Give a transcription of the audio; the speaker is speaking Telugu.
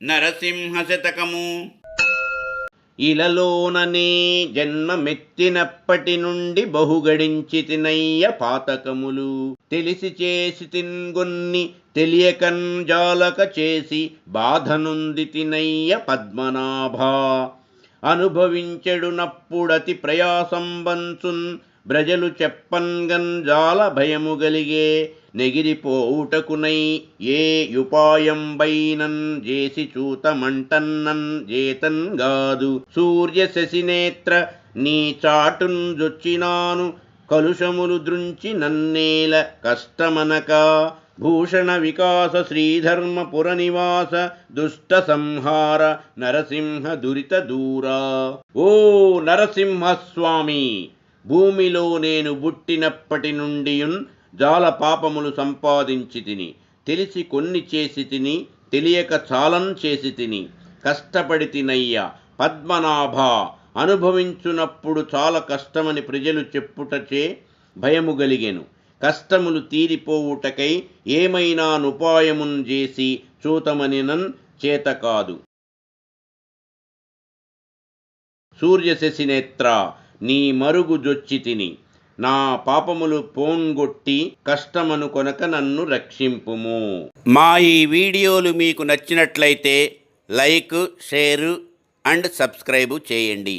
నరసింహ శతకము. ఇలలోననే జన్మమెత్తినప్పటి నుండి బహుగడించితినయ్య పాతకములు తెలిసి చేసి తిన్గొన్ని తెలియకన్ జాలక చేసి బాధనుందితినయ్య పద్మనాభా అనుభవించెడునప్పుడతి ప్రయాసంబంచున్ బ్రజలు చెప్పన్గంజాల భయము గలిగే నెగిరిపోవుటకునై ఏ యుపాయంబైనన్ చేసి చూతమంటన్నన్ చేతన్ గాదు సూర్య శశినేత్ర నీ చాటున్ జొచ్చినాను కలుషములు దృంచి నన్నేల కష్టమనక భూషణ వికాస శ్రీధర్మపుర నివాస దుష్ట సంహార నరసింహ దురిత దూరా. ఓ నరసింహస్వామి, భూమిలో నేను పుట్టినప్పటి నుండియున్ జాల పాపములు సంపాదించి తిని, తెలిసి కొన్ని చేసి తిని, తెలియక చాలన్ చేసి తిని, కష్టపడి తినయ్యా పద్మనాభ. అనుభవించునప్పుడు చాలా కష్టమని ప్రజలు చెప్పుటచే భయము గలిగెను. కష్టములు తీరిపోవుటకై ఏమైనా నుపాయమున్ చేసి చూతమనినన్ చేత కాదు. సూర్యశశినేత్ర నీ మరుగు జొచ్చి తిని నా పాపములు పోంగొట్టి కష్టమను కొనక నన్ను రక్షింపుము. మా ఈ వీడియోలు మీకు నచ్చినట్లయితే లైక్, షేరు అండ్ సబ్స్క్రైబు చేయండి.